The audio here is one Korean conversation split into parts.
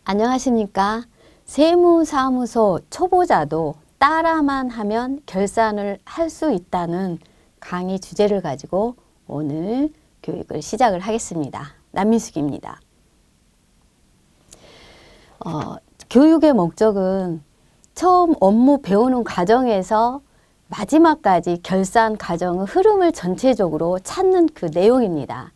안녕하십니까. 세무사무소 초보자도 따라만 하면 결산을 할 수 있다는 강의 주제를 가지고 오늘 교육을 시작을 하겠습니다. 남민숙입니다. 교육의 목적은 처음 업무 배우는 과정에서 마지막까지 결산 과정의 흐름을 전체적으로 찾는 그 내용입니다.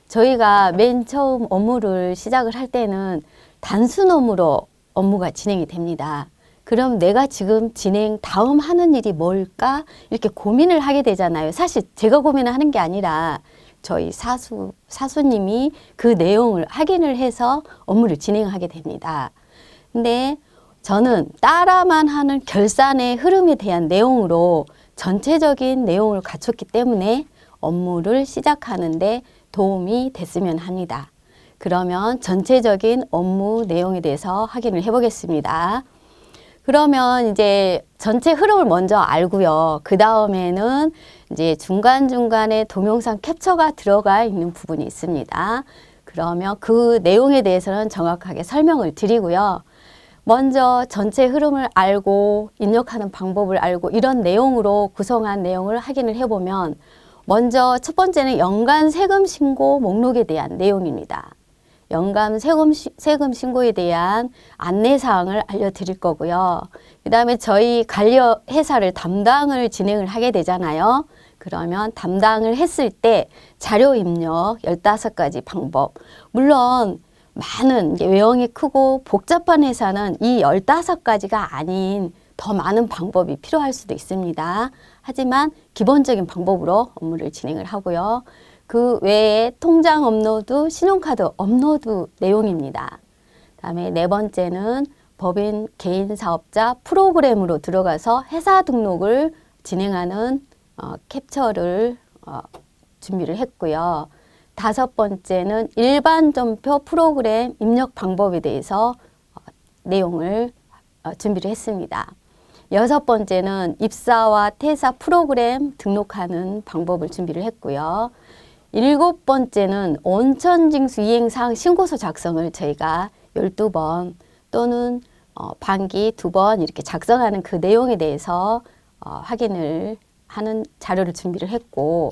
저희가 맨 처음 업무를 시작을 할 때는 단순 업무로 업무가 진행이 됩니다. 그럼 내가 지금 다음 하는 일이 뭘까? 이렇게 고민을 하게 되잖아요. 사실 제가 고민을 하는 게 아니라 저희 사수님이 그 내용을 확인을 해서 업무를 진행하게 됩니다. 근데 저는 따라만 하는 결산의 흐름에 대한 내용으로 전체적인 내용을 갖췄기 때문에 업무를 시작하는데 도움이 됐으면 합니다. 그러면 전체적인 업무 내용에 대해서 확인을 해 보겠습니다. 그러면 이제 전체 흐름을 먼저 알고요. 그 다음에는 이제 중간중간에 동영상 캡처가 들어가 있는 부분이 있습니다. 그러면 그 내용에 대해서는 정확하게 설명을 드리고요. 먼저 전체 흐름을 알고 입력하는 방법을 알고 이런 내용으로 구성한 내용을 확인을 해보면 먼저 첫 번째는 연간 세금 신고 목록에 대한 내용입니다. 연간 세금 신고에 대한 안내사항을 알려드릴 거고요. 그 다음에 저희 관리 회사를 담당을 진행을 하게 되잖아요. 그러면 담당을 했을 때 자료 입력 15가지 방법. 물론 많은 외형이 크고 복잡한 회사는 이 15가지가 아닌 더 많은 방법이 필요할 수도 있습니다. 하지만 기본적인 방법으로 업무를 진행을 하고요. 그 외에 통장 업로드, 신용카드 업로드 내용입니다. 다음에 네 번째는 법인 개인사업자 프로그램으로 들어가서 회사 등록을 진행하는 캡처를 준비를 했고요. 다섯 번째는 일반 점표 프로그램 입력 방법에 대해서 내용을 준비를 했습니다. 여섯 번째는 입사와 퇴사 프로그램 등록하는 방법을 준비를 했고요. 일곱 번째는 온천징수 이행사항 신고서 작성을 저희가 12번 또는 반기 2번 이렇게 작성하는 그 내용에 대해서 확인을 하는 자료를 준비를 했고,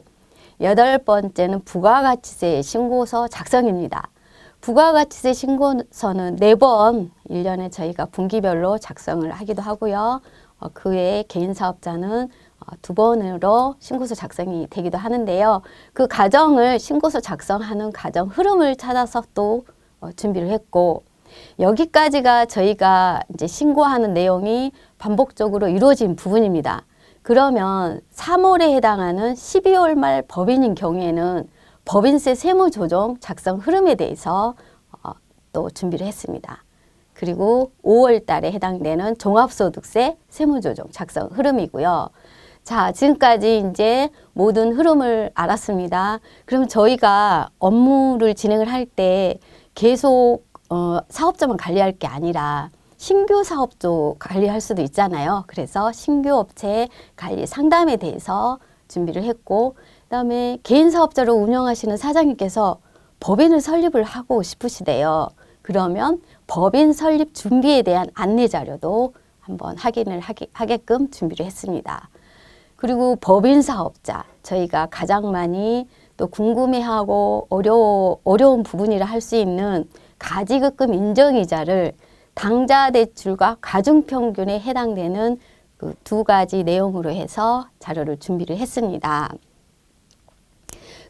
여덟 번째는 부가가치세 신고서 작성입니다. 부가가치세 신고서는 4번 1년에 저희가 분기별로 작성을 하기도 하고요. 그 외에 개인사업자는 2번으로 신고서 작성이 되기도 하는데요. 그 과정을 신고서 작성하는 과정 흐름을 찾아서 또 준비를 했고, 여기까지가 저희가 이제 신고하는 내용이 반복적으로 이루어진 부분입니다. 그러면 3월에 해당하는 12월 말 법인인 경우에는 법인세 세무조정 작성 흐름에 대해서 또 준비를 했습니다. 그리고 5월 달에 해당되는 종합소득세 세무조정 작성 흐름이고요. 자, 지금까지 이제 모든 흐름을 알았습니다. 그럼 저희가 업무를 진행을 할 때 계속 사업자만 관리할 게 아니라 신규 사업도 관리할 수도 있잖아요. 그래서 신규 업체 관리 상담에 대해서 준비를 했고, 그다음에 개인 사업자로 운영하시는 사장님께서 법인을 설립을 하고 싶으시대요. 그러면 법인 설립 준비에 대한 안내 자료도 한번 확인을 하게끔 준비를 했습니다. 그리고 법인 사업자, 저희가 가장 많이 또 궁금해하고 어려운 부분이라 할 수 있는 가지급금 인정이자를 당좌 대출과 가중평균에 해당되는 그 2가지 내용으로 해서 자료를 준비를 했습니다.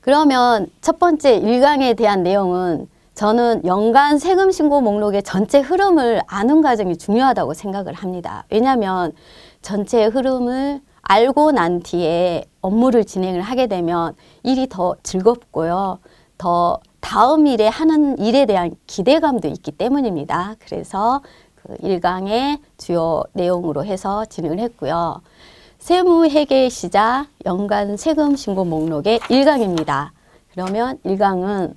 그러면 첫 번째 1강에 대한 내용은 저는 연간 세금 신고 목록의 전체 흐름을 아는 과정이 중요하다고 생각을 합니다. 왜냐하면 전체 흐름을 알고 난 뒤에 업무를 진행을 하게 되면 일이 더 즐겁고요. 더 다음 일에 하는 일에 대한 기대감도 있기 때문입니다. 그래서 그 1강의 주요 내용으로 해서 진행을 했고요. 세무회계 시작 연간 세금 신고 목록의 1강입니다. 그러면 1강은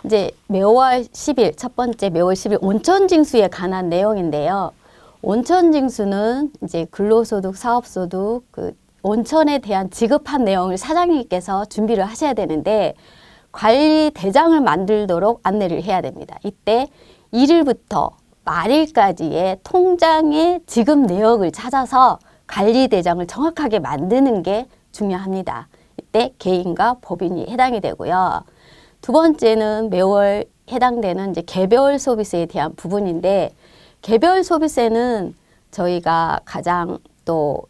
이제 매월 10일, 첫 번째 매월 10일 온천징수에 관한 내용인데요. 온천징수는 이제 근로소득, 사업소득, 그 온천에 대한 지급한 내용을 사장님께서 준비를 하셔야 되는데 관리 대장을 만들도록 안내를 해야 됩니다. 이때 1일부터 말일까지의 통장의 지급 내역을 찾아서 관리대장을 정확하게 만드는 게 중요합니다. 이때 개인과 법인이 해당이 되고요. 두 번째는 매월 해당되는 이제 개별 소비세에 대한 부분인데, 개별 소비세는 저희가 가장 또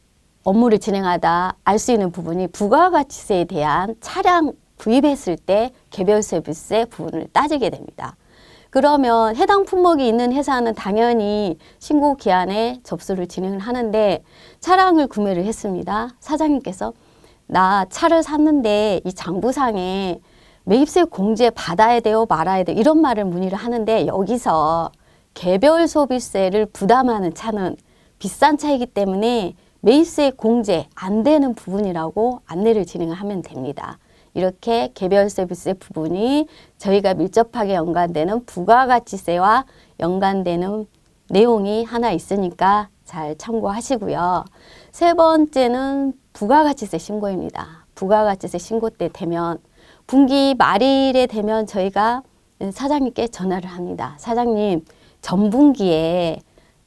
업무를 진행하다 알 수 있는 부분이 부가가치세에 대한 차량 구입했을 때 개별 소비세 부분을 따지게 됩니다. 그러면 해당 품목이 있는 회사는 당연히 신고 기한에 접수를 진행을 하는데, 차량을 구매를 했습니다. 사장님께서 나 차를 샀는데 이 장부상에 매입세 공제 받아야 돼요, 말아야 돼요, 이런 말을 문의를 하는데, 여기서 개별 소비세를 부담하는 차는 비싼 차이기 때문에 매입세 공제 안 되는 부분이라고 안내를 진행을 하면 됩니다. 이렇게 개별 서비스 부분이 저희가 밀접하게 연관되는 부가가치세와 연관되는 내용이 하나 있으니까 잘 참고하시고요. 세 번째는 부가가치세 신고입니다. 부가가치세 신고 때 되면 분기 말일에 되면 저희가 사장님께 전화를 합니다. 사장님, 전분기에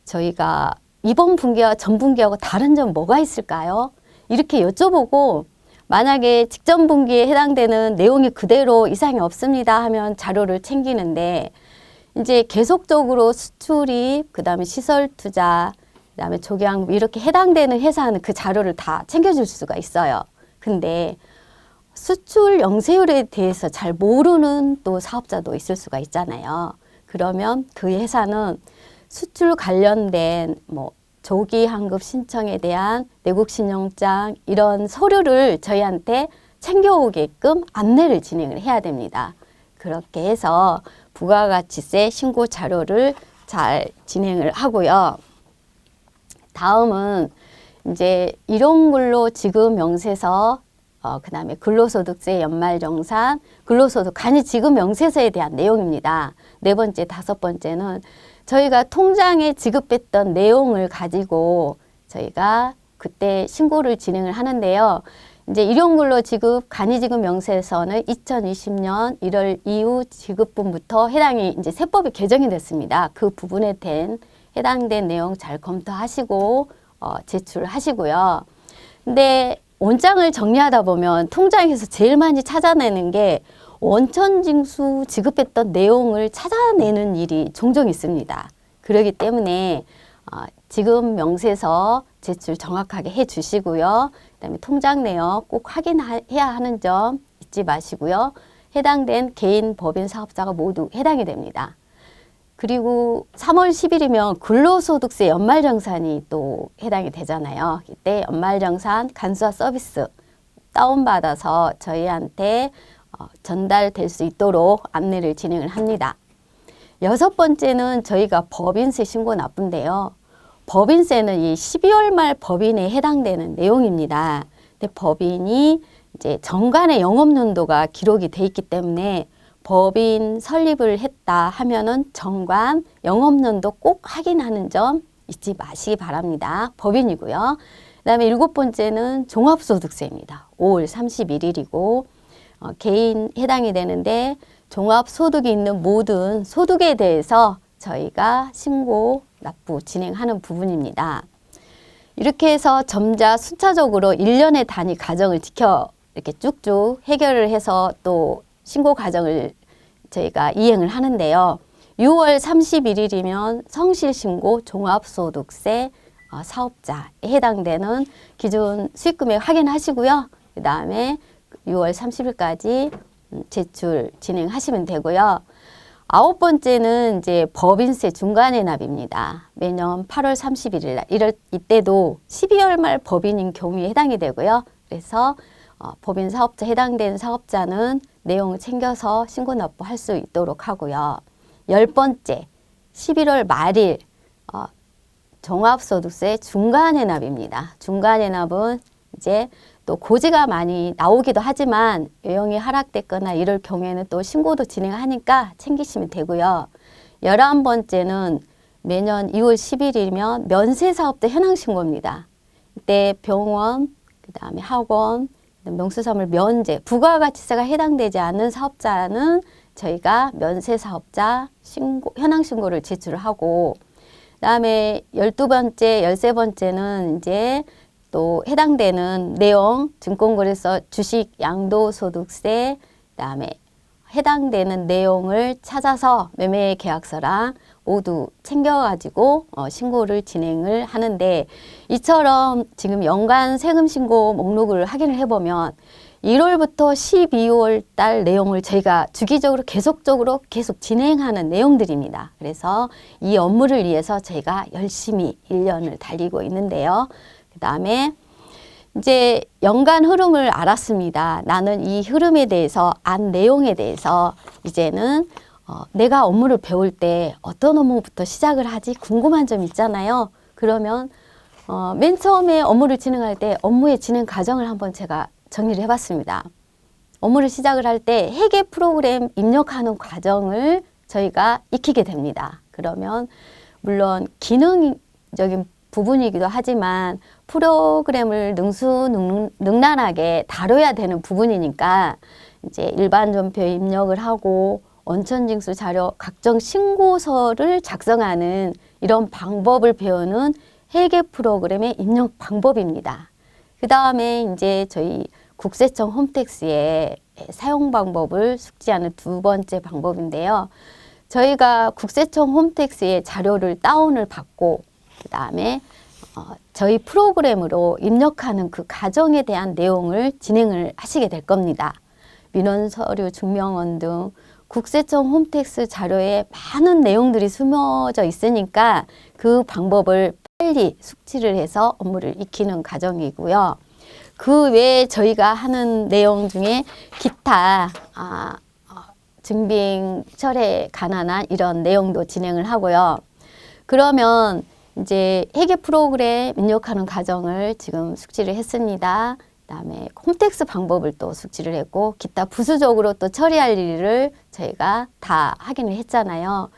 저희가 이번 분기와 전분기하고 다른 점 뭐가 있을까요? 이렇게 여쭤보고, 만약에 직전 분기에 해당되는 내용이 그대로 이상이 없습니다 하면 자료를 챙기는데, 이제 계속적으로 수출입, 그 다음에 시설 투자, 그 다음에 조경 이렇게 해당되는 회사는 그 자료를 다 챙겨줄 수가 있어요. 근데 수출 영세율에 대해서 잘 모르는 또 사업자도 있을 수가 있잖아요. 그러면 그 회사는 수출 관련된 뭐 조기 환급 신청에 대한 내국 신용장 이런 서류를 저희한테 챙겨오게끔 안내를 진행을 해야 됩니다. 그렇게 해서 부가가치세 신고 자료를 잘 진행을 하고요. 다음은 이제 이런 걸로 지급 명세서, 그 다음에 근로소득세 연말정산, 근로소득 간이 지급 명세서에 대한 내용입니다. 네 번째, 다섯 번째는 저희가 통장에 지급했던 내용을 가지고 저희가 그때 신고를 진행을 하는데요. 이제 일용근로 지급 간이지급 명세서는 2020년 1월 이후 지급분부터 해당이 이제 세법이 개정이 됐습니다. 그 부분에 대한 해당된 내용 잘 검토하시고 제출하시고요. 근데 원장을 정리하다 보면 통장에서 제일 많이 찾아내는 게 원천징수 지급했던 내용을 찾아내는 일이 종종 있습니다. 그렇기 때문에 지급 명세서 제출 정확하게 해 주시고요. 그다음에 통장 내역 꼭 확인해야 하는 점 잊지 마시고요. 해당된 개인, 법인, 사업자가 모두 해당이 됩니다. 그리고 3월 10일이면 근로소득세 연말정산이 또 해당이 되잖아요. 이때 연말정산 간소화 서비스 다운받아서 저희한테 전달될 수 있도록 안내를 진행을 합니다. 여섯 번째는 저희가 법인세 신고 납부인데요. 법인세는 이 12월 말 법인에 해당되는 내용입니다. 근데 법인이 이제 정관의 영업연도가 기록이 돼 있기 때문에 법인 설립을 했다 하면은 정관 영업연도 꼭 확인하는 점 잊지 마시기 바랍니다. 법인이고요. 그다음에 일곱 번째는 종합소득세입니다. 5월 31일이고 개인 해당이 되는데 종합소득이 있는 모든 소득에 대해서 저희가 신고 납부 진행하는 부분입니다. 이렇게 해서 점자 순차적으로 1년의 단위 과정을 지켜 이렇게 쭉쭉 해결을 해서 또 신고 과정을 저희가 이행을 하는데요. 6월 31일이면 성실신고 종합소득세 사업자에 해당되는 기준 수익금액 확인하시고요. 그 다음에 6월 30일까지 제출 진행하시면 되고요. 아홉 번째는 이제 법인세 중간해납입니다. 매년 8월 31일 날 이때도 12월 말 법인인 경우에 해당이 되고요. 그래서 법인 사업자 해당되는 사업자는 내용을 챙겨서 신고 납부할 수 있도록 하고요. 열 번째 11월 말일 종합소득세 중간해납입니다. 중간해납은 이제 또 고지가 많이 나오기도 하지만 요령이 하락됐거나 이럴 경우에는 또 신고도 진행하니까 챙기시면 되고요. 11번째는 매년 2월 10일이면 면세사업자 현황신고입니다. 이때 병원, 그 다음에 학원, 명수산물 면제, 부가가치세가 해당되지 않는 사업자는 저희가 면세 사업자 신고, 현황 신고를 제출을 하고, 그다음에 12번째, 13번째는 이제 또 해당되는 내용, 증권거래소 주식 양도소득세, 그다음에 해당되는 내용을 찾아서 매매 계약서랑 모두 챙겨가지고 신고를 진행을 하는데, 이처럼 지금 연간 세금 신고 목록을 확인을 해보면 1월부터 12월 달 내용을 저희가 주기적으로 계속적으로 계속 진행하는 내용들입니다. 그래서 이 업무를 위해서 저희가 열심히 1년을 달리고 있는데요. 그 다음에 이제 연간 흐름을 알았습니다. 나는 이 흐름에 대해서, 안 내용에 대해서 이제는 내가 업무를 배울 때 어떤 업무부터 시작을 하지 궁금한 점 있잖아요. 그러면 맨 처음에 업무를 진행할 때 업무의 진행 과정을 한번 제가 정리를 해봤습니다. 업무를 시작을 할 때 회계 프로그램 입력하는 과정을 저희가 익히게 됩니다. 그러면 물론 기능적인 부분이기도 하지만 프로그램을 능수능란하게 다뤄야 되는 부분이니까 이제 일반 전표 입력을 하고 원천징수 자료, 각종 신고서를 작성하는 이런 방법을 배우는 회계 프로그램의 입력 방법입니다. 그 다음에 이제 저희 국세청 홈택스의 사용 방법을 숙지하는 두 번째 방법인데요. 저희가 국세청 홈택스의 자료를 다운을 받고 그 다음에 저희 프로그램으로 입력하는 그 과정에 대한 내용을 진행을 하시게 될 겁니다. 민원 서류, 증명원 등 국세청 홈택스 자료에 많은 내용들이 숨어져 있으니까 그 방법을 빨리 숙지를 해서 업무를 익히는 과정이고요. 그 외에 저희가 하는 내용 중에 기타 증빙 철회에 관한 이런 내용도 진행을 하고요. 그러면 이제 회계 프로그램 입력하는 과정을 지금 숙지를 했습니다. 그다음에 홈택스 방법을 또 숙지를 했고 기타 부수적으로 또 처리할 일을 저희가 다 확인을 했잖아요.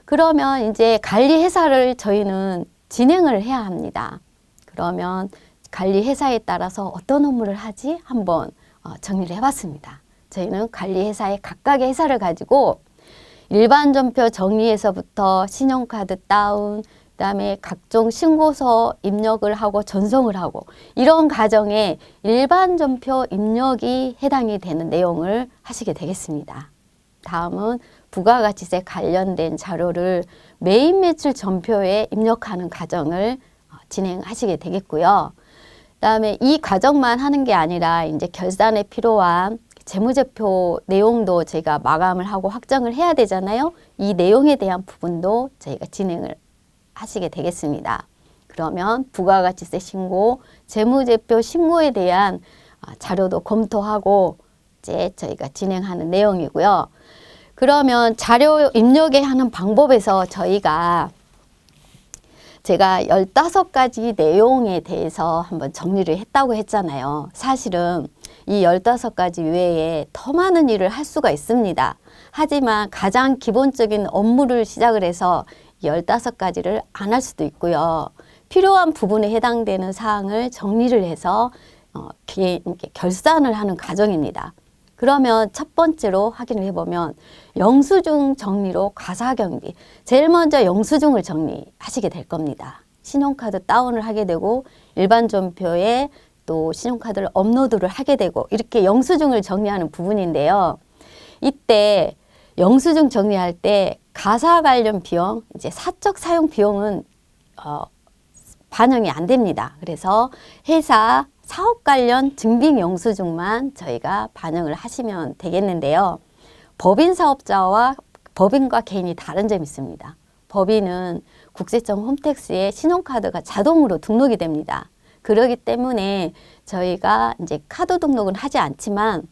그러면 이제 관리 회사를 저희는 진행을 해야 합니다. 그러면 관리 회사에 따라서 어떤 업무를 하지 한번 정리를 해봤습니다. 저희는 관리 회사의 각각의 회사를 가지고 일반 전표 정리에서부터 신용카드 다운, 그다음에 각종 신고서 입력을 하고 전송을 하고 이런 과정에 일반 전표 입력이 해당이 되는 내용을 하시게 되겠습니다. 다음은 부가가치세 관련된 자료를 매입 매출 전표에 입력하는 과정을 진행하시게 되겠고요. 그다음에 이 과정만 하는 게 아니라 이제 결산에 필요한 재무제표 내용도 저희가 마감을 하고 확정을 해야 되잖아요. 이 내용에 대한 부분도 저희가 진행을 하시게 되겠습니다. 그러면 부가가치세 신고, 재무제표 신고에 대한 자료도 검토하고 이제 저희가 진행하는 내용이고요. 그러면 자료 입력에 하는 방법에서 제가 15가지 내용에 대해서 한번 정리를 했다고 했잖아요. 사실은 이 15가지 외에 더 많은 일을 할 수가 있습니다. 하지만 가장 기본적인 업무를 시작을 해서 15가지를 안 할 수도 있고요. 필요한 부분에 해당되는 사항을 정리를 해서 결산을 하는 과정입니다. 그러면 첫 번째로 확인을 해보면 영수증 정리로 가사경비. 제일 먼저 영수증을 정리하시게 될 겁니다. 신용카드 다운을 하게 되고 일반 전표에 또 신용카드를 업로드를 하게 되고 이렇게 영수증을 정리하는 부분인데요. 이때 영수증 정리할 때 가사 관련 비용, 이제 사적 사용 비용은 반영이 안 됩니다. 그래서 회사 사업 관련 증빙 영수증만 저희가 반영을 하시면 되겠는데요. 법인 사업자와 법인과 개인이 다른 점이 있습니다. 법인은 국세청 홈택스에 신용카드가 자동으로 등록이 됩니다. 그렇기 때문에 저희가 이제 카드 등록은 하지 않지만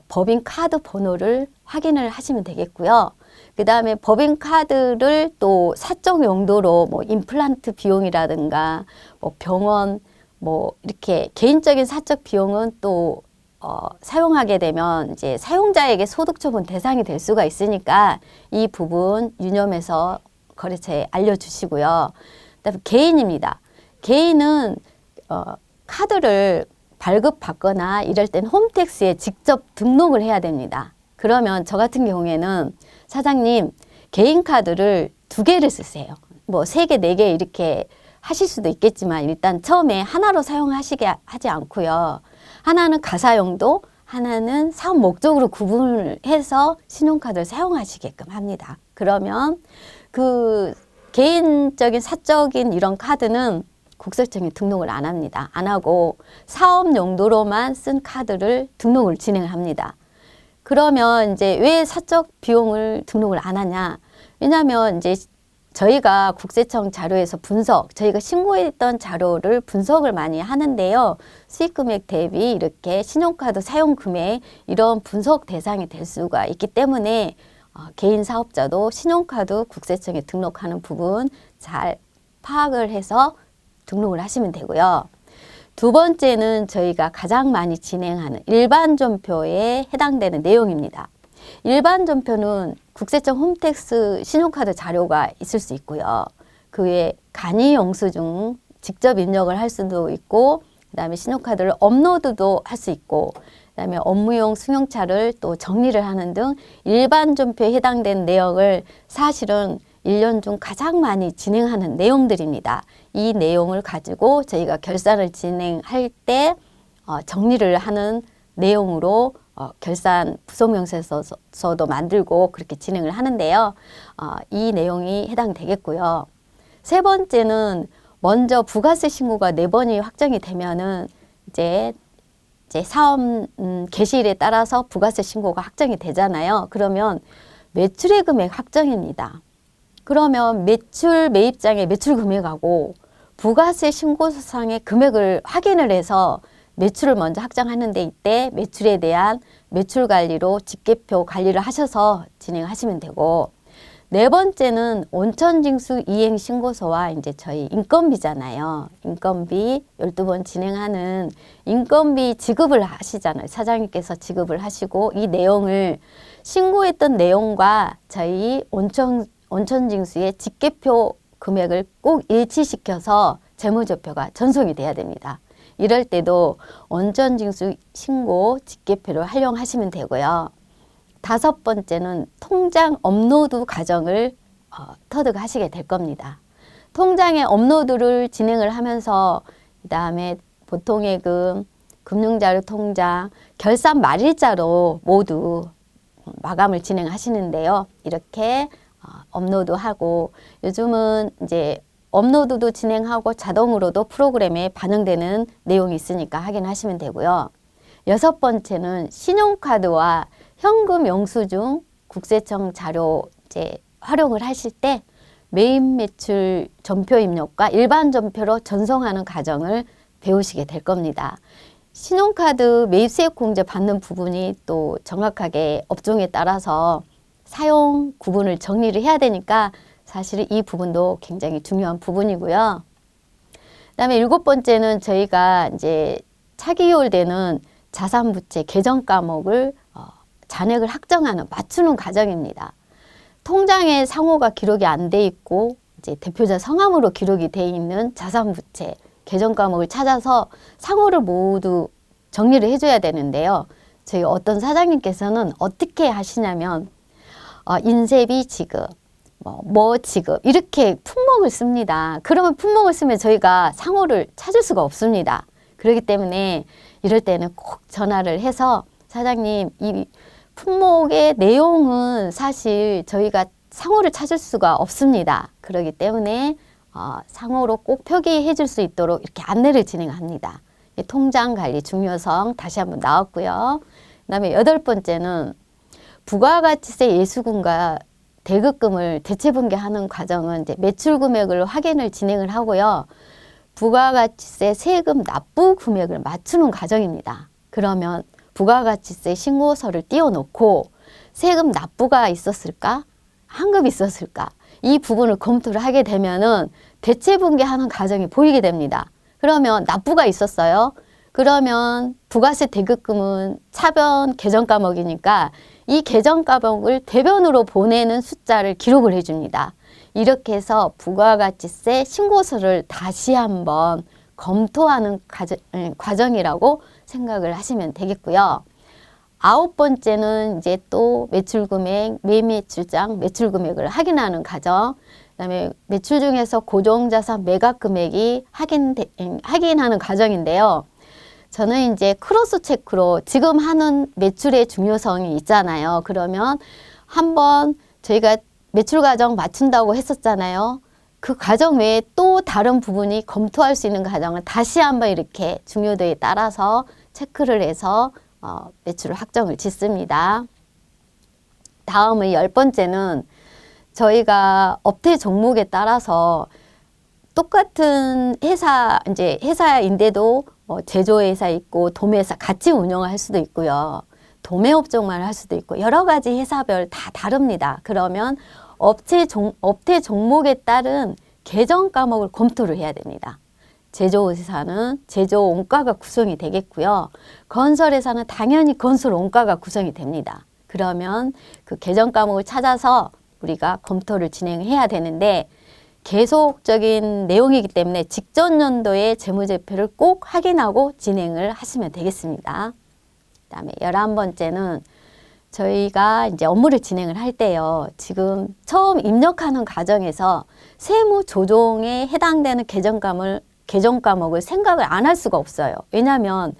법인 카드 번호를 확인을 하시면 되겠고요. 그 다음에 법인 카드를 또 사적 용도로 뭐 임플란트 비용이라든가 뭐 병원 뭐 이렇게 개인적인 사적 비용은 또 사용하게 되면 이제 사용자에게 소득 처분 대상이 될 수가 있으니까 이 부분 유념해서 거래처에 알려주시고요. 그다음에 개인입니다. 개인은 카드를 발급받거나 이럴 땐 홈택스에 직접 등록을 해야 됩니다. 그러면 저 같은 경우에는 사장님 개인 카드를 2개를 쓰세요. 뭐 3개, 4개 이렇게 하실 수도 있겠지만 일단 처음에 하나로 사용하시게 하지 않고요. 하나는 가사용도, 하나는 사업 목적으로 구분을 해서 신용카드를 사용하시게끔 합니다. 그러면 그 개인적인 사적인 이런 카드는 국세청에 등록을 안 합니다. 안 하고 사업 용도로만 쓴 카드를 등록을 진행을 합니다. 그러면 이제 왜 사적 비용을 등록을 안 하냐? 왜냐하면 이제 저희가 국세청 자료에서 저희가 신고했던 자료를 분석을 많이 하는데요. 수익 금액 대비 이렇게 신용카드 사용 금액 이런 분석 대상이 될 수가 있기 때문에 개인 사업자도 신용카드 국세청에 등록하는 부분 잘 파악을 해서 등록을 하시면 되고요. 2번째는 저희가 가장 많이 진행하는 일반 전표에 해당되는 내용입니다. 일반 전표는 국세청 홈택스 신용카드 자료가 있을 수 있고요. 그 외에 간이 영수증 직접 입력을 할 수도 있고, 그 다음에 신용카드를 업로드도 할 수 있고, 그 다음에 업무용 승용차를 또 정리를 하는 등 일반 전표에 해당되는 내용을 사실은 1년 중 가장 많이 진행하는 내용들입니다. 이 내용을 가지고 저희가 결산을 진행할 때 정리를 하는 내용으로 결산 부속명세서도 만들고 그렇게 진행을 하는데요. 이 내용이 해당되겠고요. 3번째는 먼저 부가세 신고가 4번이 확정이 되면은 이제 사업 개시일에 따라서 부가세 신고가 확정이 되잖아요. 그러면 매출의 금액 확정입니다. 그러면 매입장의 매출 금액하고 부가세 신고서상의 금액을 확인을 해서 매출을 먼저 확정하는데 이때 매출에 대한 매출 관리로 집계표 관리를 하셔서 진행하시면 되고, 4번째는 온천징수 이행 신고서와 이제 저희 인건비잖아요. 인건비 12번 진행하는 인건비 지급을 하시잖아요. 사장님께서 지급을 하시고 이 내용을 신고했던 내용과 저희 온천징수의 집계표 금액을 꼭 일치시켜서 재무제표가 전송이 돼야 됩니다. 이럴 때도 온천징수 신고 집계표를 활용하시면 되고요. 5번째는 통장 업로드 과정을 터득하시게 될 겁니다. 통장에 업로드를 진행을 하면서 그 다음에 보통예금, 금융자료 통장, 결산 말일자로 모두 마감을 진행하시는데요. 이렇게 업로드하고 요즘은 이제 업로드도 진행하고 자동으로도 프로그램에 반영되는 내용이 있으니까 확인하시면 되고요. 6번째는 신용카드와 현금 영수증 국세청 자료 이제 활용을 하실 때 매입 매출 전표 입력과 일반 전표로 전송하는 과정을 배우시게 될 겁니다. 신용카드 매입세액 공제 받는 부분이 또 정확하게 업종에 따라서 사용 구분을 정리를 해야 되니까 사실 이 부분도 굉장히 중요한 부분이고요. 그다음에 7번째는 저희가 이제 차기효율되는 자산부채 계정 과목을 잔액을 확정하는 맞추는 과정입니다. 통장에 상호가 기록이 안 돼 있고 이제 대표자 성함으로 기록이 돼 있는 자산부채 계정 과목을 찾아서 상호를 모두 정리를 해줘야 되는데요. 저희 어떤 사장님께서는 어떻게 하시냐면 인쇄비 지급, 뭐 지급 이렇게 품목을 씁니다. 그러면 품목을 쓰면 저희가 상호를 찾을 수가 없습니다. 그렇기 때문에 이럴 때는 꼭 전화를 해서 사장님 이 품목의 내용은 사실 저희가 상호를 찾을 수가 없습니다. 그렇기 때문에 상호로 꼭 표기해 줄 수 있도록 이렇게 안내를 진행합니다. 통장 관리 중요성 다시 한번 나왔고요. 그 다음에 8번째는 부가가치세 예수금과 대급금을 대체분계하는 과정은 이제 매출 금액을 확인을 진행을 하고요. 부가가치세 세금 납부 금액을 맞추는 과정입니다. 그러면 부가가치세 신고서를 띄워놓고 세금 납부가 있었을까? 환급이 있었을까? 이 부분을 검토를 하게 되면은 대체분계하는 과정이 보이게 됩니다. 그러면 납부가 있었어요. 그러면 부가세 대급금은 차변 계정 과목이니까 이 계정 과목을 대변으로 보내는 숫자를 기록을 해줍니다. 이렇게 해서 부가가치세 신고서를 다시 한번 검토하는 과정이라고 생각을 하시면 되겠고요. 9번째는 이제 또 매출금액, 매매출장 매출금액을 확인하는 과정. 그다음에 매출 중에서 고정자산 매각금액이 확인하는 과정인데요. 저는 이제 크로스 체크로 지금 하는 매출의 중요성이 있잖아요. 그러면 한번 저희가 매출 과정 맞춘다고 했었잖아요. 그 과정 외에 또 다른 부분이 검토할 수 있는 과정을 다시 한번 이렇게 중요도에 따라서 체크를 해서 매출 확정을 짓습니다. 다음은 10번째는 저희가 업태 종목에 따라서 똑같은 회사인데도 제조회사 있고 도매회사 같이 운영을 할 수도 있고요. 도매업종만 할 수도 있고 여러 가지 회사별 다 다릅니다. 그러면 업태 종목에 따른 계정 과목을 검토를 해야 됩니다. 제조회사는 제조 원가가 구성이 되겠고요. 건설회사는 당연히 건설 원가가 구성이 됩니다. 그러면 그 계정 과목을 찾아서 우리가 검토를 진행해야 되는데 계속적인 내용이기 때문에 직전 연도의 재무제표를 꼭 확인하고 진행을 하시면 되겠습니다. 그다음에 11번째는 저희가 이제 업무를 진행을 할 때요. 지금 처음 입력하는 과정에서 세무 조정에 해당되는 계정 과목을 생각을 안 할 수가 없어요. 왜냐하면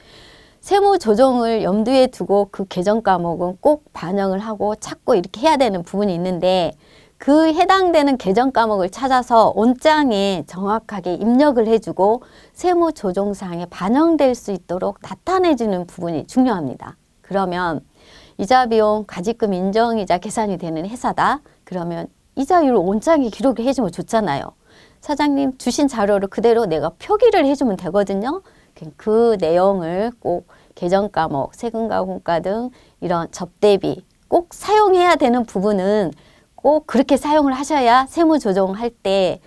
세무 조정을 염두에 두고 그 계정 과목은 꼭 반영을 하고 찾고 이렇게 해야 되는 부분이 있는데 그 해당되는 계정 과목을 찾아서 온장에 정확하게 입력을 해주고 세무 조정사항에 반영될 수 있도록 나타내주는 부분이 중요합니다. 그러면 이자 비용 가지금 인정이자 계산이 되는 회사다. 그러면 이자율 온장에 기록을 해주면 좋잖아요. 사장님 주신 자료를 그대로 내가 표기를 해주면 되거든요. 그 내용을 꼭 계정 과목, 세금과 공과 등 이런 접대비 꼭 사용해야 되는 부분은 꼭 그렇게 사용을 하셔야 세무 조정할 때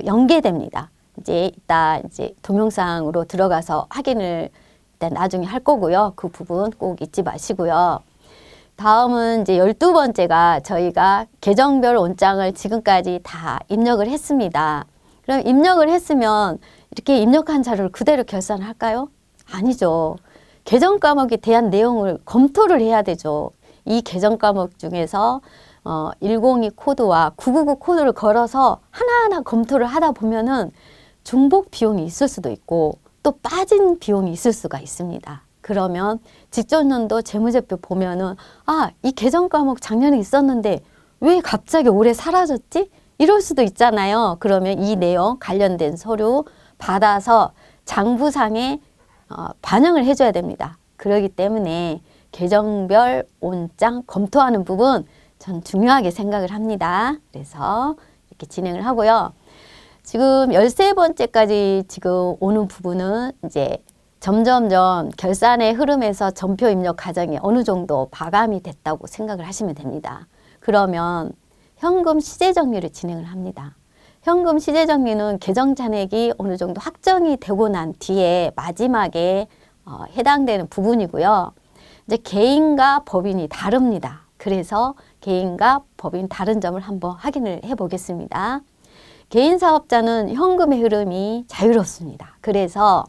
연계됩니다. 이따 동영상으로 들어가서 확인을 일단 나중에 할 거고요. 그 부분 꼭 잊지 마시고요. 다음은 이제 12번째가 저희가 계정별 온장을 지금까지 다 입력을 했습니다. 그럼 입력을 했으면 이렇게 입력한 자료를 그대로 결산을 할까요? 아니죠. 계정 과목에 대한 내용을 검토를 해야 되죠. 이 계정 과목 중에서 102 코드와 999 코드를 걸어서 하나하나 검토를 하다 보면은 중복 비용이 있을 수도 있고 또 빠진 비용이 있을 수가 있습니다. 그러면 직전 연도 재무제표 보면은 이 계정 과목 작년에 있었는데 왜 갑자기 올해 사라졌지? 이럴 수도 있잖아요. 그러면 이 내용 관련된 서류 받아서 장부상에 반영을 해줘야 됩니다. 그렇기 때문에 계정별 온장 검토하는 부분 전 중요하게 생각을 합니다. 그래서 이렇게 진행을 하고요. 지금 13번째까지 지금 오는 부분은 이제 점점점 결산의 흐름에서 전표 입력 과정이 어느 정도 마감이 됐다고 생각을 하시면 됩니다. 그러면 현금 시제 정리를 진행을 합니다. 현금 시제 정리는 계정 잔액이 어느 정도 확정이 되고 난 뒤에 마지막에 해당되는 부분이고요. 이제 개인과 법인이 다릅니다. 그래서 개인과 법인 다른 점을 한번 확인을 해 보겠습니다. 개인 사업자는 현금의 흐름이 자유롭습니다. 그래서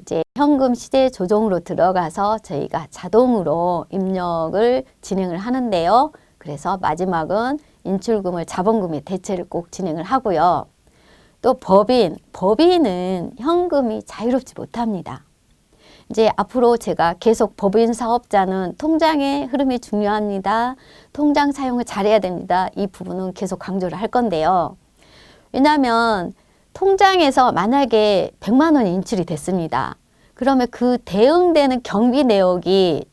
이제 현금 시제 조정으로 들어가서 저희가 자동으로 입력을 진행을 하는데요. 그래서 마지막은 인출금을 자본금의 대체를 꼭 진행을 하고요. 또 법인은 현금이 자유롭지 못합니다. 이제 앞으로 제가 계속 법인 사업자는 통장의 흐름이 중요합니다. 통장 사용을 잘해야 됩니다. 이 부분은 계속 강조를 할 건데요. 왜냐하면 통장에서 만약에 100만 원이 인출이 됐습니다. 그러면 그 대응되는 경비 내역이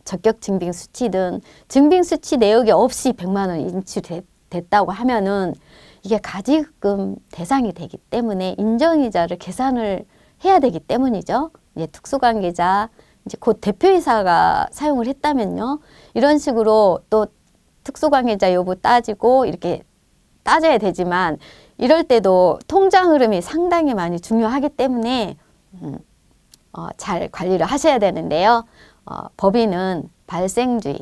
적격 증빙 수치든 증빙 수치 내역이 없이 100만 원 인출됐다고 하면은 이게 가지금 대상이 되기 때문에 인정이자를 계산을 해야 되기 때문이죠. 이제 특수관계자, 이제 곧 대표이사가 사용을 했다면요. 이런 식으로 또 특수관계자 여부 따지고 이렇게 따져야 되지만 이럴 때도 통장 흐름이 상당히 많이 중요하기 때문에 잘 관리를 하셔야 되는데요. 법인은 발생주의,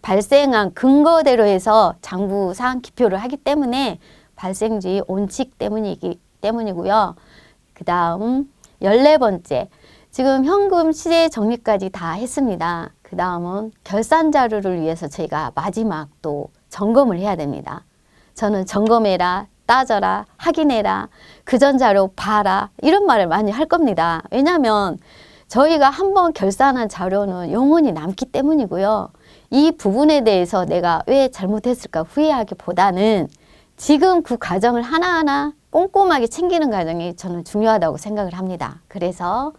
발생한 근거대로 해서 장부상 기표를 하기 때문에 발생주의 원칙 때문이고요. 그 다음 14번째, 지금 현금 시제 정리까지 다 했습니다. 그 다음은 결산 자료를 위해서 저희가 마지막 또 점검을 해야 됩니다. 저는 점검해라, 따져라, 확인해라, 그 전 자료 봐라 이런 말을 많이 할 겁니다. 왜냐하면 저희가 한번 결산한 자료는 영원히 남기 때문이고요. 이 부분에 대해서 내가 왜 잘못했을까 후회하기보다는 지금 그 과정을 하나하나 꼼꼼하게 챙기는 과정이 저는 중요하다고 생각을 합니다. 그래서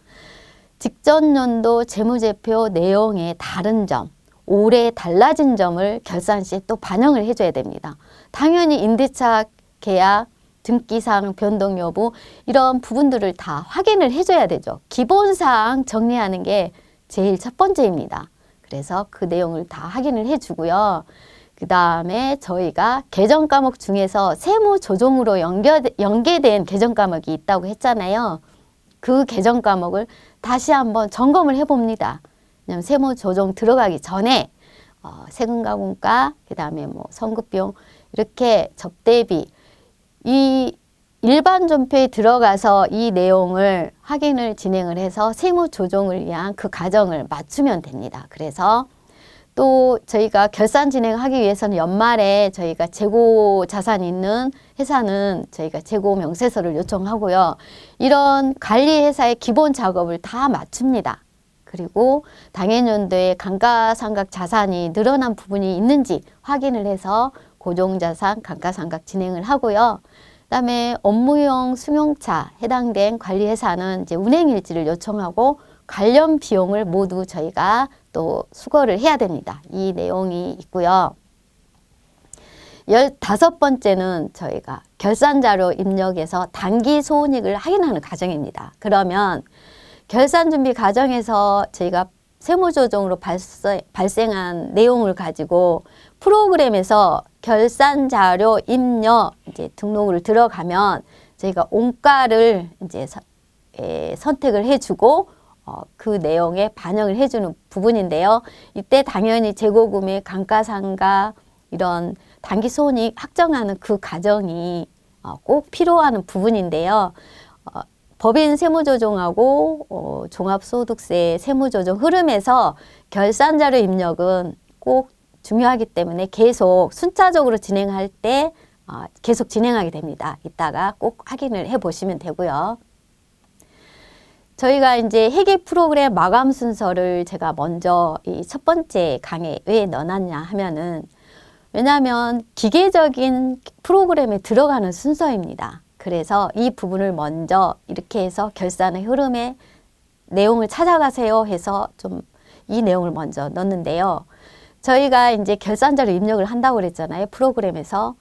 직전 연도 재무제표 내용의 다른 점, 올해 달라진 점을 결산 시에 또 반영을 해줘야 됩니다. 당연히 임대차 계약, 등기사항 변동 여부 이런 부분들을 다 확인을 해줘야 되죠. 기본사항 정리하는 게 제일 첫 번째입니다. 그래서 그 내용을 다 확인을 해주고요. 그 다음에 저희가 개정 과목 중에서 세무조정으로 연계된 개정 과목이 있다고 했잖아요. 그 개정 과목을 다시 한번 점검을 해봅니다. 왜냐하면 세무조정 들어가기 전에 세금과분과 그 다음에 뭐 선급비용 이렇게 접대비 이 일반 존표에 들어가서 이 내용을 확인을 진행을 해서 세무조정을 위한 그 과정을 맞추면 됩니다. 그래서 또 저희가 결산 진행하기 위해서는 연말에 저희가 재고 자산이 있는 회사는 저희가 재고 명세서를 요청하고요. 이런 관리회사의 기본 작업을 다 맞춥니다. 그리고 당해년도에 감가상각 자산이 늘어난 부분이 있는지 확인을 해서 고정자산 감가상각 진행을 하고요. 그다음에 업무용 승용차 해당된 관리회사는 이제 운행일지를 요청하고 관련 비용을 모두 저희가 또 수거를 해야 됩니다. 이 내용이 있고요. 15번째는 저희가 결산자료 입력에서 단기 손익을 확인하는 과정입니다. 그러면 결산 준비 과정에서 저희가 세무조정으로 발생한 내용을 가지고 프로그램에서 결산 자료 입력 이제 등록을 들어가면 저희가 원가를 이제 선택을 해주고 그 내용에 반영을 해주는 부분인데요. 이때 당연히 재고구매, 감가상각 이런 단기 손익 확정하는 그 과정이 꼭 필요한 부분인데요. 법인 세무조정하고 종합소득세 세무조정 흐름에서 결산자료 입력은 꼭 중요하기 때문에 계속 순차적으로 진행할 때 계속 진행하게 됩니다. 이따가 꼭 확인을 해 보시면 되고요. 저희가 이제 회계 프로그램 마감 순서를 제가 먼저 이 첫 번째 강의에 왜 넣어놨냐 하면은 왜냐하면 기계적인 프로그램에 들어가는 순서입니다. 그래서 이 부분을 먼저 이렇게 해서 결산의 흐름에 내용을 찾아가세요 해서 좀 이 내용을 먼저 넣는데요. 저희가 이제 결산자료 입력을 한다고 그랬잖아요. 프로그램에서.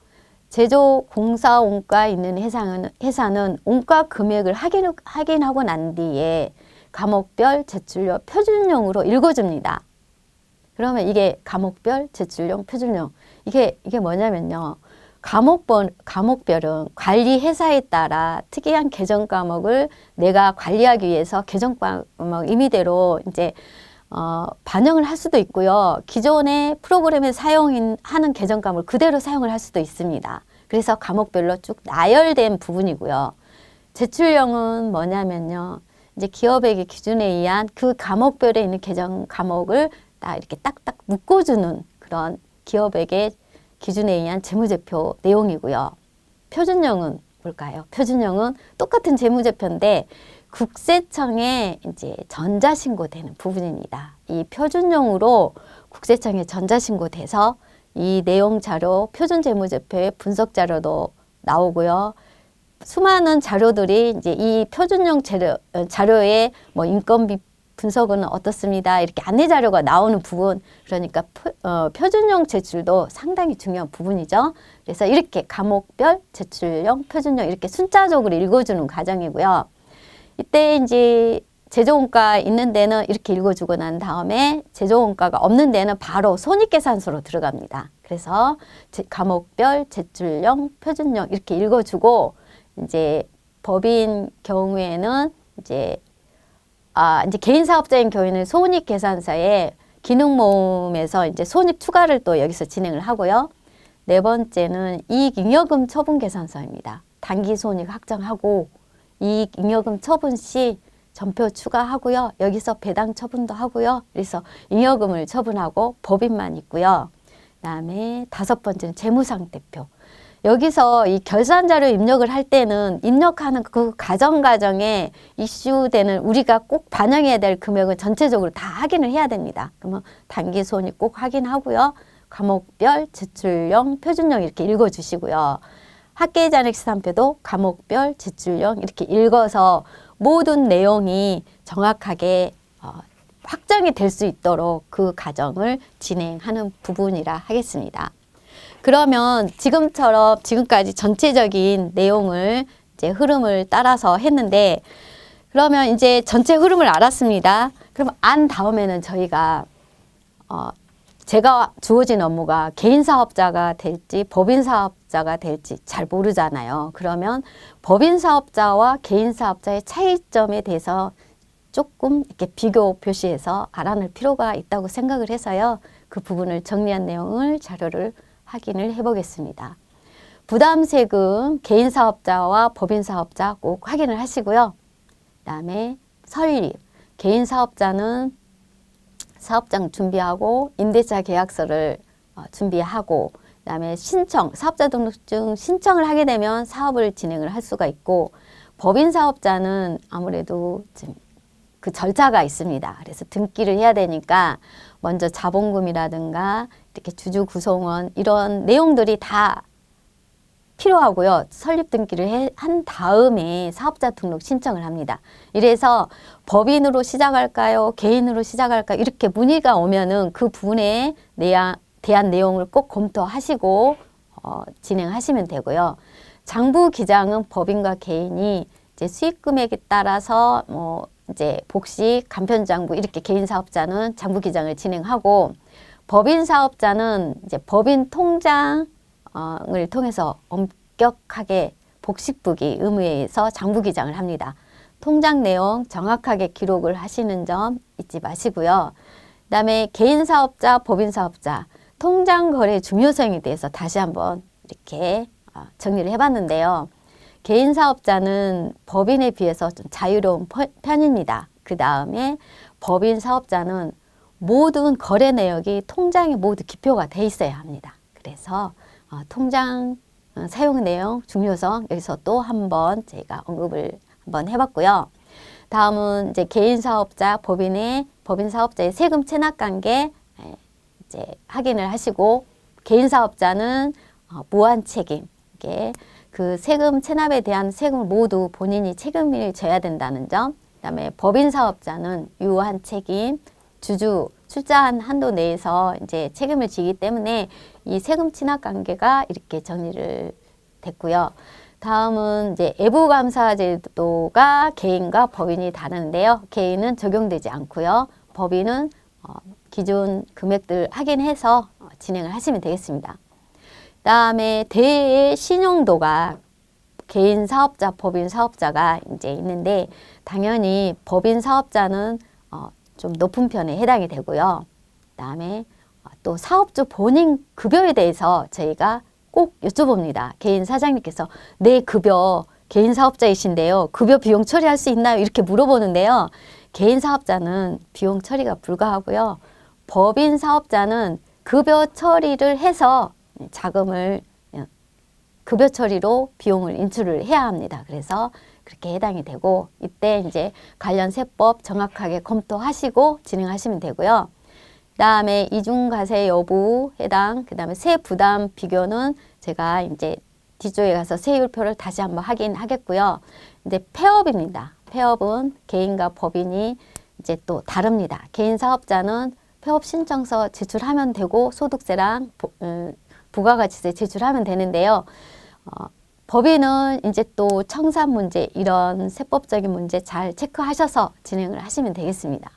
제조 공사 원가 있는 회사는 원가 금액을 확인하고 난 뒤에 과목별 제출료 표준용으로 읽어줍니다. 그러면 이게 과목별 제출용 표준용 이게 뭐냐면요. 과목별은 관리 회사에 따라 특이한 개정 과목을 내가 관리하기 위해서 개정 과목 임의대로 이제 반영을 할 수도 있고요. 기존의 프로그램에 사용하는 개정 과목을 그대로 사용을 할 수도 있습니다. 그래서 과목별로 쭉 나열된 부분이고요. 제출형은 뭐냐면요. 이제 기업에게 기준에 의한 그 과목별에 있는 개정 과목을 딱 이렇게 딱딱 묶어주는 그런 기업에게 기준에 의한 재무제표 내용이고요. 표준형은 뭘까요? 표준형은 똑같은 재무제표인데 국세청에 이제 전자신고되는 부분입니다. 이 표준용으로 국세청에 전자신고돼서 이 내용 자료 표준 재무제표의 분석 자료도 나오고요. 수많은 자료들이 이제 이 표준용 자료에 뭐 인건비 분석은 어떻습니다. 이렇게 안내 자료가 나오는 부분 그러니까 표준용 제출도 상당히 중요한 부분이죠. 그래서 이렇게 과목별 제출용 표준용 이렇게 순차적으로 읽어주는 과정이고요. 이때 이제 제조원가 있는 데는 이렇게 읽어주고 난 다음에 제조원가가 없는 데는 바로 손익계산서로 들어갑니다. 그래서 과목별 제출용 표준용 이렇게 읽어주고 이제 법인 경우에는 이제 개인 사업자인 경우에는 손익계산서에 기능모음에서 이제 손익 추가를 또 여기서 진행을 하고요. 네 번째는 이익잉여금 처분 계산서입니다. 단기 손익 확정하고 이익잉여금 처분 시 전표 추가하고요. 여기서 배당 처분도 하고요. 그래서 잉여금을 처분하고 법인만 있고요. 그다음에 5번째는 재무상태표. 여기서 이 결산자료 입력을 할 때는 입력하는 그 과정에 이슈되는 우리가 꼭 반영해야 될 금액을 전체적으로 다 확인을 해야 됩니다. 그러면 단기손익 꼭 확인하고요. 과목별, 제출령, 표준령 이렇게 읽어주시고요. 학계잔액시산표도 과목별, 제출령 이렇게 읽어서 모든 내용이 정확하게 확정이 될 수 있도록 그 과정을 진행하는 부분이라 하겠습니다. 그러면 지금까지 전체적인 내용을 이제 흐름을 따라서 했는데, 그러면 이제 전체 흐름을 알았습니다. 그럼 안 다음에는 저희가 제가 주어진 업무가 개인 사업자가 될지 법인 사업자가 될지 잘 모르잖아요. 그러면 법인 사업자와 개인 사업자의 차이점에 대해서 조금 이렇게 비교 표시해서 알아낼 필요가 있다고 생각을 해서요. 그 부분을 정리한 내용을 자료를 확인을 해보겠습니다. 부담세금 개인 사업자와 법인 사업자 꼭 확인을 하시고요. 그다음에 설립 개인 사업자는 사업장 준비하고 임대차 계약서를 준비하고, 그다음에 신청 사업자 등록증 신청을 하게 되면 사업을 진행을 할 수가 있고, 법인 사업자는 아무래도 좀 그 절차가 있습니다. 그래서 등기를 해야 되니까 먼저 자본금이라든가 이렇게 주주 구성원 이런 내용들이 다 필요하고요. 설립 등기를 한 다음에 사업자 등록 신청을 합니다. 이래서 법인으로 시작할까요? 개인으로 시작할까요? 이렇게 문의가 오면은 그 부분에 대한 내용을 꼭 검토하시고 진행하시면 되고요. 장부 기장은 법인과 개인이 이제 수익 금액에 따라서 이제 복식, 간편장부 이렇게 개인 사업자는 장부 기장을 진행하고, 법인 사업자는 이제 법인 통장을 통해서 엄격하게 복식부기 의무에서 장부 기장을 합니다. 통장 내용 정확하게 기록을 하시는 점 잊지 마시고요. 그다음에 개인 사업자, 법인 사업자 통장 거래 중요성에 대해서 다시 한번 이렇게 정리를 해봤는데요. 개인 사업자는 법인에 비해서 좀 자유로운 편입니다. 그 다음에 법인 사업자는 모든 거래 내역이 통장에 모두 기표가 돼 있어야 합니다. 그래서 통장 사용 내용 중요성 여기서 또 한번 제가 언급을 한번 해봤고요. 다음은 이제 개인 사업자, 법인 사업자의 세금 체납 관계 이제 확인을 하시고, 개인 사업자는 무한 책임, 이게 그 세금 체납에 대한 세금을 모두 본인이 책임을 져야 된다는 점, 그다음에 법인 사업자는 유한 책임, 주주 출자한 한도 내에서 이제 책임을 지기 때문에 이 세금 취납 관계가 이렇게 정리를 됐고요. 다음은 이제 애부감사 제도가 개인과 법인이 다른데요. 개인은 적용되지 않고요. 법인은 기존 금액들 확인해서 진행을 하시면 되겠습니다. 그다음에 대외의 신용도가 개인 사업자, 법인 사업자가 이제 있는데, 당연히 법인 사업자는 좀 높은 편에 해당이 되고요. 그다음에 또 사업주 본인 급여에 대해서 저희가 꼭 여쭤봅니다. 개인 사장님께서 내 급여 개인 사업자이신데요. 급여 비용 처리할 수 있나요? 이렇게 물어보는데요. 개인 사업자는 비용 처리가 불가하고요. 법인 사업자는 급여 처리를 해서 자금을 급여 처리로 비용을 인출을 해야 합니다. 그래서 그렇게 해당이 되고, 이때 이제 관련 세법 정확하게 검토하시고 진행하시면 되고요. 그다음에 이중과세 여부 해당, 그다음에 세 부담 비교는 제가 이제 뒤쪽에 가서 세율표를 다시 한번 확인하겠고요. 이제 폐업입니다. 폐업은 개인과 법인이 이제 또 다릅니다. 개인 사업자는 폐업 신청서 제출하면 되고 소득세랑 부가가치세 제출하면 되는데요. 법인은 이제 또 청산 문제, 이런 세법적인 문제 잘 체크하셔서 진행을 하시면 되겠습니다.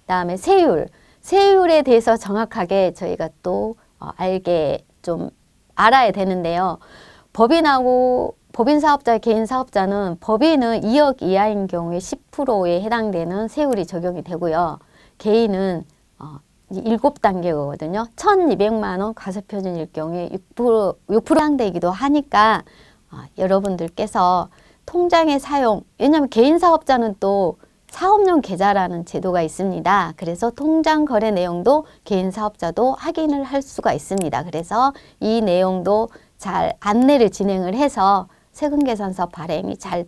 그다음에 세율에 대해서 정확하게 저희가 또 알게 좀 알아야 되는데요. 법인 사업자, 개인 사업자는 법인은 2억 이하인 경우에 10%에 해당되는 세율이 적용이 되고요. 개인은 7단계거든요. 1,200만 원 과세표준일 경우에 6% 해당되기도 하니까 여러분들께서 통장의 사용, 왜냐하면 개인 사업자는 또 사업용 계좌라는 제도가 있습니다. 그래서 통장 거래 내용도 개인 사업자도 확인을 할 수가 있습니다. 그래서 이 내용도 잘 안내를 진행을 해서 세금계산서 발행이 잘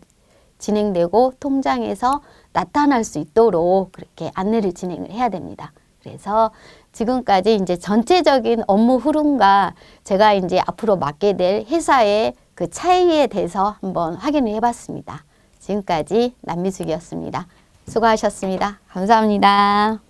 진행되고 통장에서 나타날 수 있도록 그렇게 안내를 진행을 해야 됩니다. 그래서 지금까지 이제 전체적인 업무 흐름과 제가 이제 앞으로 맡게 될 회사의 그 차이에 대해서 한번 확인을 해봤습니다. 지금까지 남미숙이었습니다. 수고하셨습니다. 감사합니다.